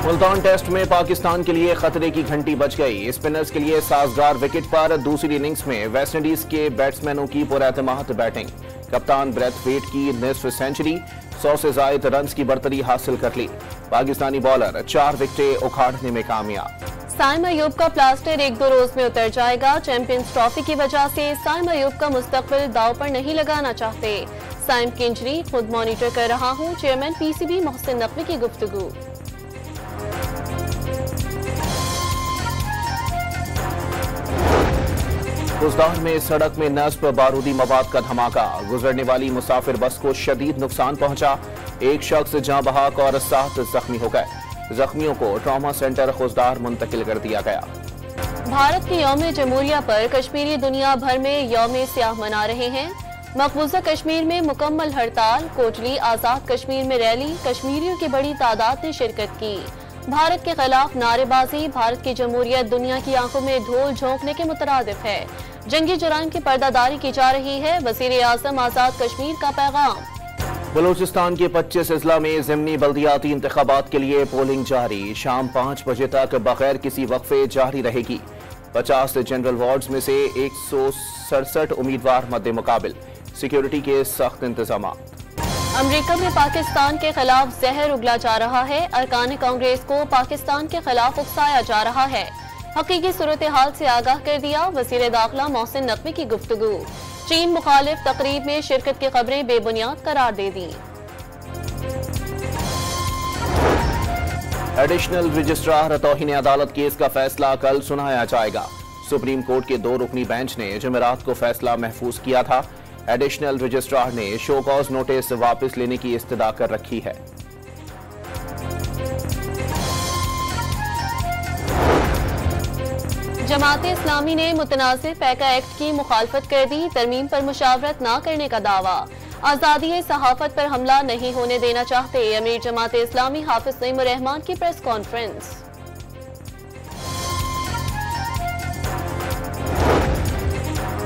Multan test में पाकिस्तान के लिए खतरे की घंटी बज गई। स्पिनर्स के लिए साजगार विकेट पर दूसरी इनिंग्स में वेस्टइंडीज के बैट्समैनों की पुरएतमाद बैटिंग। कप्तान ब्रैथवेट की निस्फ सेंचुरी, 100 से जायद रन्स की बरतरी हासिल कर ली। पाकिस्तानी बॉलर 4 विकेटें उखाड़ने में कामयाब। साइम अयूब का प्लास्टर 1-2 रोज में उतर जाएगा। चैंपियंस ट्रॉफी की वजह से साइम अयूब का मुस्तकबिल दांव पर नहीं लगाना चाहते। साइम की इंजरी खुद मॉनिटर कर रहा हूं, चेयरमैन पीसीबी मोहसिन नकवी की गुफ्तगू। कुजदार में सड़क में नस्ब बारूदी मवाद का धमाका, गुजरने वाली मुसाफिर बस को शदीद नुकसान पहुंचा। एक शख्स जाँ बहक और 7 जख्मी हो गए। जख्मियों को ट्रॉमा सेंटर खुजदार मुंतकिल कर दिया गया। भारत के यौम जमहूरिया पर कश्मीरी दुनिया भर में यौम स्याह मना रहे हैं। मकबूजा कश्मीर में मुकम्मल हड़ताल, कोटली आजाद कश्मीर में रैली, कश्मीरियों की बड़ी तादाद ने शिरकत की। भारत के खिलाफ नारेबाजी, भारत की जमहूरियत दुनिया की आंखों में धूल झोंकने के मुतरादिफ है। जंगी जुराइम की पर्दादारी की जा रही है। वज़ीर आज़म आजाद कश्मीर का पैगाम। बलूचिस्तान के 25 अजला में ज़िमनी बल्दियाती इंतखाबात के लिए पोलिंग जारी। शाम 5 बजे तक बगैर किसी वक्फे जारी रहेगी। 50 जनरल वार्ड्स में से 167 उम्मीदवार मद्दे मुकाबिल। सिक्योरिटी के सख्त इंतजाम। अमेरिका में पाकिस्तान के खिलाफ जहर उगला जा रहा है। अरकान कांग्रेस को पाकिस्तान के खिलाफ उकसाया जा रहा है। हकीकी सूरत हाल से आगाह कर दिया। वज़ीर दाखिला मोहसिन नकवी की गुफ्तगू। चीन मुखालिफ तकरीब में शिरकत की खबरें बेबुनियाद करार दे दी। एडिशनल रजिस्ट्रार तौहीन अदालत केस का फैसला कल सुनाया जाएगा। सुप्रीम कोर्ट के 2 रुकनी बेंच ने जुमेरात को फैसला महफूज किया था। एडिशनल रजिस्ट्रार ने शो कॉज नोटिस वापस लेने की इस्तदा कर रखी है। जमात इस्लामी ने मुतनाज़िर पैका एक्ट की मुखालफत कर दी। तरमीम पर मुशावरत न करने का दावा। आज़ादी सहाफत पर हमला नहीं होने देना चाहते। अमीर जमात इस्लामी हाफिज नईम रहमान की प्रेस कॉन्फ्रेंस।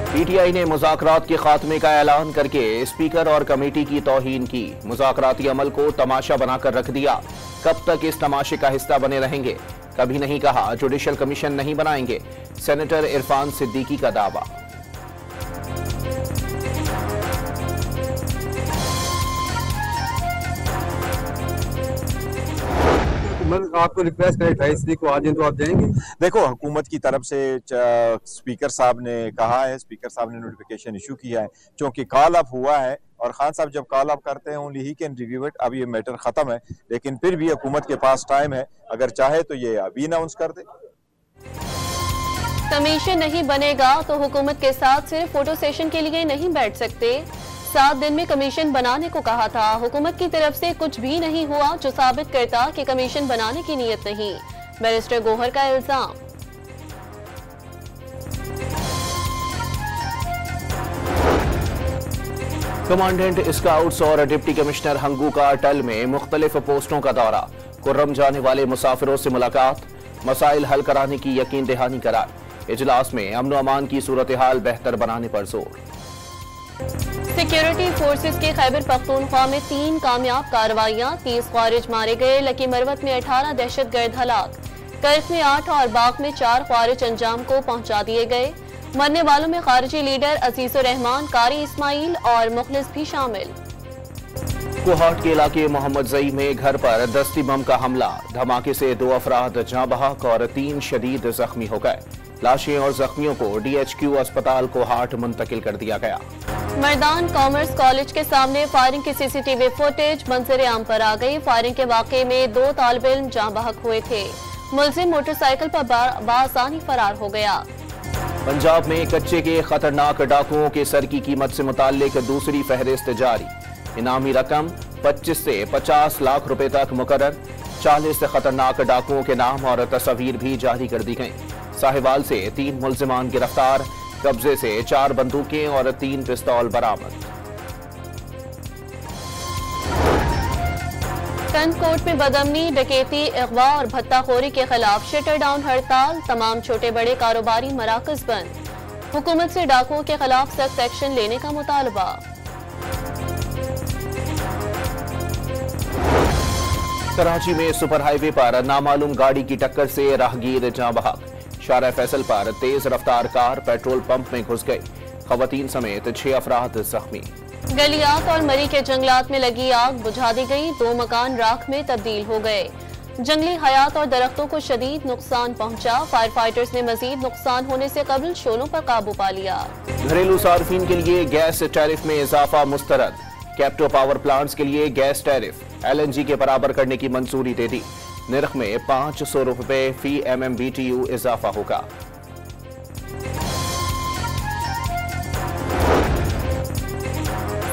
पीटीआई ने मुज़ाकरात के खात्मे का ऐलान करके स्पीकर और कमेटी की तौहीन की। मुज़ाकराती अमल को तमाशा बनाकर रख दिया। कब तक इस तमाशे का हिस्सा बने रहेंगे? कभी नहीं कहा जुडिशल कमीशन नहीं बनाएंगे। सेनेटर इरफान सिद्दीकी का दावा। आपको रिक्वेस्ट करें 28 को आ जाए तो आप जाएंगे? देखो, हुकूमत की तरफ से स्पीकर साहब ने कहा है, स्पीकर साहब ने नोटिफिकेशन इशू किया है, क्योंकि कॉल अप हुआ है और खान साहब जब कॉल अप करते हैं only he can review it. अब ये मैटर खत्म है, लेकिन फिर भी हुकूमत के पास टाइम है, अगर चाहे तो ये अभी अनाउंस कर दे। कमीशन नहीं बनेगा तो हुकूमत के साथ सिर्फ फोटो सेशन के लिए नहीं बैठ सकते। 7 दिन में कमीशन बनाने को कहा था। हुकूमत की तरफ से कुछ भी नहीं हुआ, जो साबित करता कि कमीशन बनाने की नीयत नहीं। बैरिस्टर गोहर का इल्जाम। कमांडेंट स्काउट्स और डिप्टी कमिश्नर हंगू का अटल में मुख्तलिफ पोस्टों का दौरा। कुर्रम जाने वाले मुसाफिरों से मुलाकात। मसाइल हल कराने की यकीन दहानी कराई। इजलास में अमन अमान की सूरत हाल बेहतर बनाने पर जोर। सिक्योरिटी फोर्सेस के खैबर पख्तूनख्वा में 3 कामयाब कार्रवाइयां। 30 ख्वारिज मारे गए। लकी मरवत में 18 दहशतगर्द हलाक। कर्फ में 8 और बाग में 4 ख्वारिज अंजाम को पहुंचा दिए गए। मरने वालों में खारजी लीडर अजीजुर रहमान, कारी इस्माइल और मुखलिस भी शामिल। कोहाट के इलाके मोहम्मद जई में घर पर दस्ती बम का हमला। धमाके से 2 अफराद जाँ बहक और 3 शदीद जख्मी हो गए। लाशें और जख्मियों को DHQ अस्पताल कोहाट मुंतकिल कर दिया गया। मर्दान कॉमर्स कॉलेज के सामने फायरिंग की CCTV फुटेज मंजर आम पर आ गई। फायरिंग के वाकये में 2 तालिब इल्म जाँ बहक हुए थे। मुलजिम मोटरसाइकिल पर बासानी फरार हो गया। पंजाब में कच्चे के खतरनाक डाकुओं के सर की कीमत से मुताल्लिक दूसरी फहरिस्त जारी। इनामी रकम 25 से 50 लाख रुपए तक मुकर्रर। 40 खतरनाक डाकुओं के नाम और तस्वीर भी जारी कर दी गई। साहिवाल से 3 मुलजिमान गिरफ्तार। कब्जे से 4 बंदूकें और 3 पिस्तौल बरामद। कंदकोट में बदअमनी, डकैती, अगवा और भत्ताखोरी के खिलाफ शटर डाउन हड़ताल। तमाम छोटे बड़े कारोबारी मराकज बंद। हुकूमत से डाकुओं के खिलाफ सख्त एक्शन लेने का मुतालबा। कराची में सुपर हाईवे पर नामालूम गाड़ी की टक्कर से राहगीर जाँ बहक। शारा फैसल पर तेज रफ्तार कार पेट्रोल पंप में घुस गई। खवातीन समेत 6 अफराद जख्मी। गलियात और मरी के जंगलात में लगी आग बुझा दी गई। 2 मकान राख में तब्दील हो गए। जंगली हयात और दरख्तों को शदीद नुकसान पहुंचा। फायर फाइटर्स ने मजीद नुकसान होने से कबल शोलों पर काबू पा लिया। घरेलू सार्फिन के लिए गैस टैरिफ में इजाफा मुस्तरद। कैप्टो पावर प्लांट्स के लिए गैस टैरिफ LNG के बराबर करने की मंजूरी दे दी। निर्ख में 500 रुपए फी MMBTU इजाफा होगा।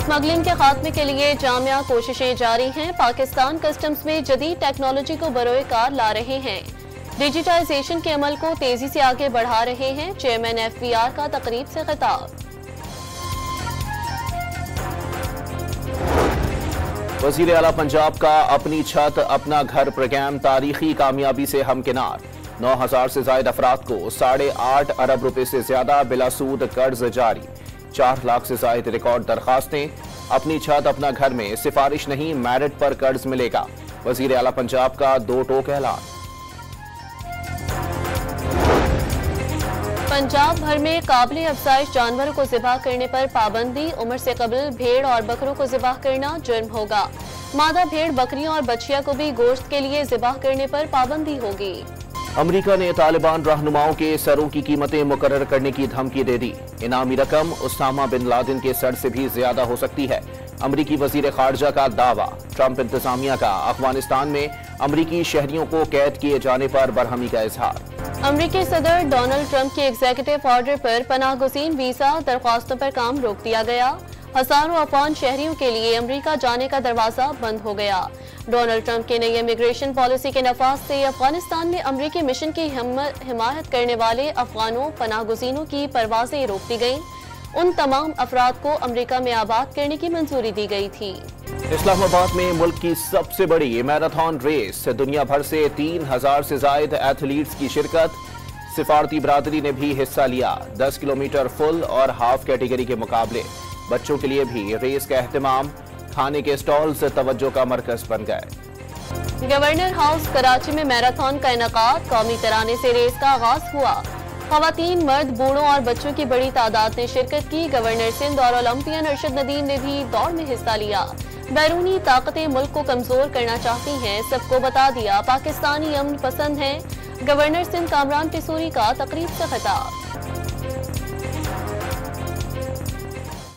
स्मगलिंग के खात्मे के लिए जामिया कोशिशें जारी हैं। पाकिस्तान कस्टम्स में जदीद टेक्नोलॉजी को बरोए कार ला रहे हैं। डिजिटाइजेशन के अमल को तेजी से आगे बढ़ा रहे हैं। चेयरमैन FBR का तकरीब से खिताब। वजीर आला पंजाब का अपनी छत अपना घर प्रोग्राम तारीखी कामयाबी से हमकिनार। 9000 से ज्यादा अफराद को 8.5 अरब रुपए से ज्यादा बिलासूद कर्ज जारी। 4 लाख से ज्यादा रिकॉर्ड दरखास्तें। अपनी छत अपना घर में सिफारिश नहीं मेरिट पर कर्ज मिलेगा। वजीर आला पंजाब का 2 टोक ऐलान। पंजाब भर में काबिल अफजाइश जानवरों को ज़िबा करने पर पाबंदी। उम्र से कबल भेड़ और बकरों को ज़िबा करना जुर्म होगा। मादा भेड़ बकरियों और बछिया को भी गोश्त के लिए ज़िबा करने पर पाबंदी होगी। अमरीका ने तालिबान रहनुमाओं के सरों की कीमतें मुकर्रर करने की धमकी दे दी। इनामी रकम उसामा बिन लादेन के सर से भी ज्यादा हो सकती है। अमरीकी वजीर खारजा का दावा। ट्रंप इंतजामिया का अफगानिस्तान में अमरीकी शहरियों को कैद किए जाने पर बरहमी का इजहार। अमरीकी सदर डोनाल्ड ट्रंप के एग्जीक्यूटिव ऑर्डर पर पनाहगुज़ीन वीजा दरख्वास्तों पर काम रोक दिया गया। हजारों अफगान शहरियों के लिए अमरीका जाने का दरवाजा बंद हो गया। डोनाल्ड ट्रंप की नई इमिग्रेशन पॉलिसी के नफाज से अफगानिस्तान में अमरीकी मिशन की हिमायत करने वाले अफगानों पनाहगुज़ीनों की परवाजें रोक दी गईं। उन तमाम अफराद को अमरीका में आबाद करने की मंजूरी दी गई थी। इस्लामाबाद में मुल्क की सबसे बड़ी मैराथन रेस। दुनिया भर से 3000 से ज्यादा एथलीट्स की शिरकत। सिफारती बरादरी ने भी हिस्सा लिया। 10 किलोमीटर फुल और हाफ कैटेगरी के मुकाबले। बच्चों के लिए भी रेस का एहतमाम। खाने के स्टॉल्स तवज्जो का मरकज बन गए। गवर्नर हाउस कराची में मैराथन का इनेकाद। कौमी तराने से रेस का आगाज हुआ। खवातीन, मर्द, बूढ़ों और बच्चों की बड़ी तादाद ने शिरकत की। गवर्नर सिंध और ओलंपियन अरशद नदीम ने भी दौड़ में हिस्सा लिया। बैरूनी ताकतें मुल्क को कमजोर करना चाहती हैं, सबको बता दिया पाकिस्तानी अमन पसंद हैं। गवर्नर सिंध कामरान पिसूरी का तकरीब से खिताब।